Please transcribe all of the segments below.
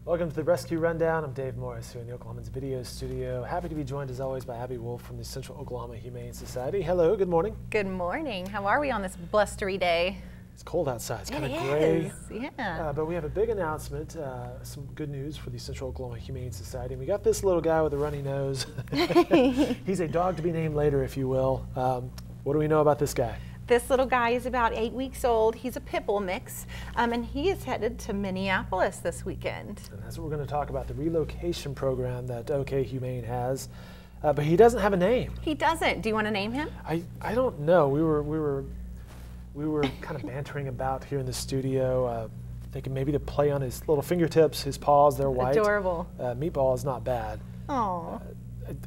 Welcome to the Rescue Rundown. I'm Dave Morris here in the Oklahoman's video studio. Happy to be joined as always by Abby Wolf from the Central Oklahoma Humane Society. Hello, good morning. Good morning. How are we on this blustery day? It's cold outside. It's kind of gray. Yeah. But we have a big announcement, some good news for the Central Oklahoma Humane Society. And we got this little guy with a runny nose. He's a dog to be named later, if you will. What do we know about this guy? This little guy is about 8 weeks old. He's a pit bull mix, and he is headed to Minneapolis this weekend. And that's what we're going to talk about, the relocation program that OK Humane has. But he doesn't have a name. He doesn't. Do you want to name him? I don't know. We were kind of bantering about here in the studio, thinking maybe to play on his little fingertips, his paws. They're white. Adorable. Meatball is not bad. Oh.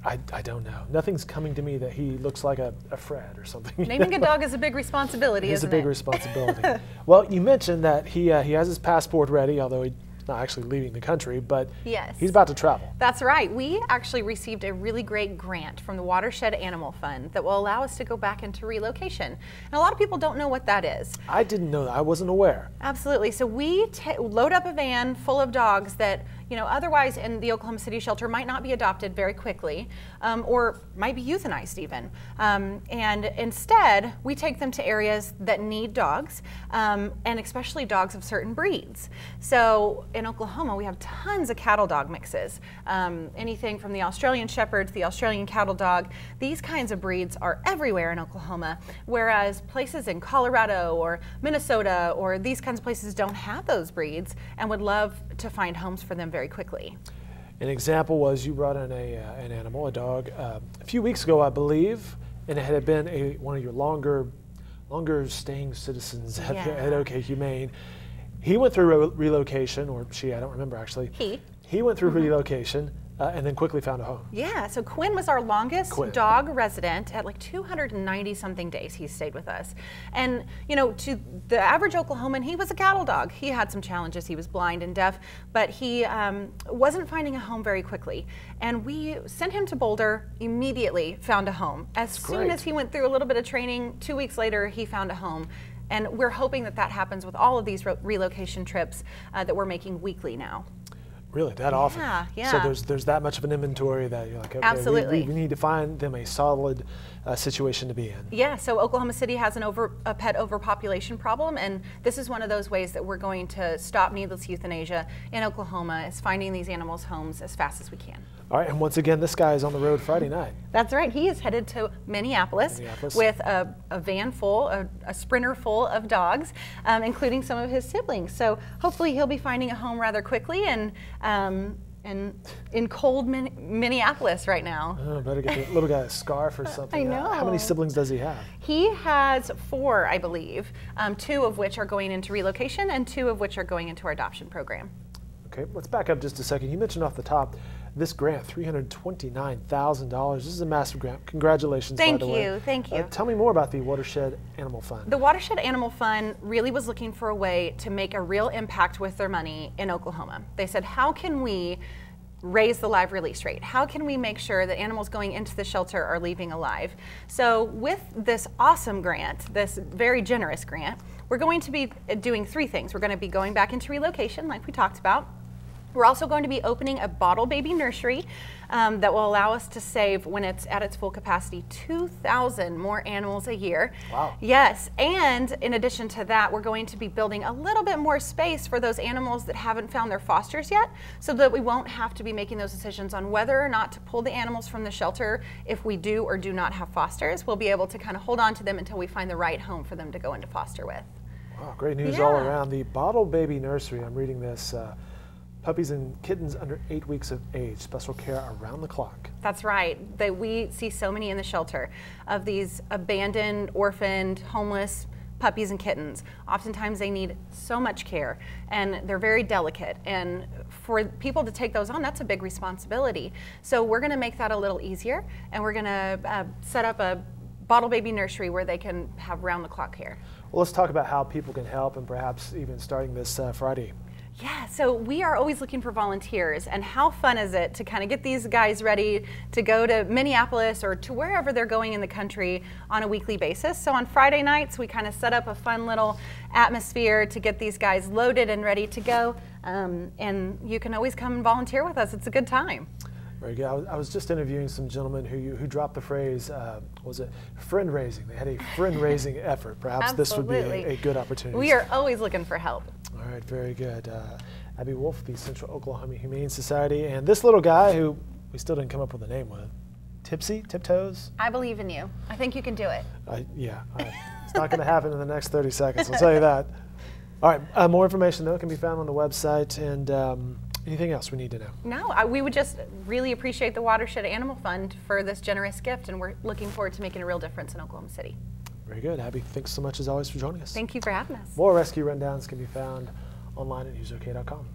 I don't know. Nothing's coming to me that he looks like a Fred or something. Naming a dog is a big responsibility, isn't it? It's a big responsibility. Well, you mentioned that he has his passport ready, although he's not actually leaving the country, but yes, he's about to travel. That's right. We actually received a really great grant from the Watershed Animal Fund that will allow us to go back into relocation. And a lot of people don't know what that is. I didn't know that. I wasn't aware. Absolutely. So we load up a van full of dogs that, you know, otherwise in the Oklahoma City shelter might not be adopted very quickly, or might be euthanized even. And instead, we take them to areas that need dogs, and especially dogs of certain breeds. So in Oklahoma, we have tons of cattle dog mixes. Anything from the Australian Shepherd to the Australian Cattle Dog. These kinds of breeds are everywhere in Oklahoma, whereas places in Colorado or Minnesota or these kinds of places don't have those breeds and would love to find homes for them very quickly. An example was you brought in an animal, a dog, a few weeks ago, I believe, and it had been one of your longer staying citizens at OK Humane. He went through relocation, or she, I don't remember actually. He went through relocation and then quickly found a home. Yeah, so Quinn was our longest dog resident at like 290 something days he stayed with us. And you know, to the average Oklahoman, he was a cattle dog. He had some challenges. He was blind and deaf, but he wasn't finding a home very quickly. And we sent him to Boulder, immediately found a home. As soon as he went through a little bit of training, 2 weeks later, he found a home. And we're hoping that that happens with all of these relocation trips that we're making weekly now. Really, that often? Yeah. So there's that much of an inventory that you're like, okay, absolutely. we need to find them a solid situation to be in. Yeah, so Oklahoma City has a pet overpopulation problem, and this is one of those ways that we're going to stop needless euthanasia in Oklahoma, is finding these animals homes as fast as we can. All right, and once again, this guy is on the road Friday night. That's right. He is headed to Minneapolis with a van full, a sprinter full of dogs, including some of his siblings. So hopefully he'll be finding a home rather quickly and in cold Minneapolis right now. Oh, better get the little guy a scarf or something. I know. How many siblings does he have? He has 4, I believe, 2 of which are going into relocation and 2 of which are going into our adoption program. Okay, let's back up just a second. You mentioned off the top this grant, $329,000. This is a massive grant. Congratulations, by the way. Thank you. Tell me more about the Watershed Animal Fund. The Watershed Animal Fund really was looking for a way to make a real impact with their money in Oklahoma. They said, how can we raise the live release rate? How can we make sure that animals going into the shelter are leaving alive? So with this awesome grant, this very generous grant, we're going to be doing 3 things. We're going to be going back into relocation, like we talked about. We're also going to be opening a bottle baby nursery that will allow us to save, when it's at its full capacity, 2,000 more animals a year. Wow. Yes, and in addition to that, we're going to be building a little bit more space for those animals that haven't found their fosters yet, so that we won't have to be making those decisions on whether or not to pull the animals from the shelter if we do or do not have fosters. We'll be able to kind of hold on to them until we find the right home for them to go into foster with. Wow, great news all around. The bottle baby nursery, I'm reading this, puppies and kittens under 8 weeks of age, special care around the clock. That's right. We see so many in the shelter of these abandoned, orphaned, homeless puppies and kittens. Oftentimes they need so much care and they're very delicate, and for people to take those on, that's a big responsibility. So we're going to make that a little easier, and we're going to set up a bottle baby nursery where they can have round the clock care. Well, let's talk about how people can help, and perhaps even starting this Friday. Yeah, so we are always looking for volunteers, and how fun is it to kind of get these guys ready to go to Minneapolis or to wherever they're going in the country on a weekly basis. So on Friday nights, we kind of set up a fun little atmosphere to get these guys loaded and ready to go. And you can always come and volunteer with us. It's a good time. Very good. I was just interviewing some gentlemen who dropped the phrase, was it friend raising? They had a friend raising effort. Perhaps this would be a good opportunity. We are always looking for help. All right, very good. Abby Wolf, the Central Oklahoma Humane Society, and this little guy who we still didn't come up with a name with. Tiptoes? I believe in you. I think you can do it. It's not going to happen in the next 30 seconds, I'll tell you that. All right, more information, though, can be found on the website. And anything else we need to know? No, we would just really appreciate the Watershed Animal Fund for this generous gift, and we're looking forward to making a real difference in Oklahoma City. Very good. Abby, thanks so much, as always, for joining us. Thank you for having us. More rescue rundowns can be found online at newsok.com.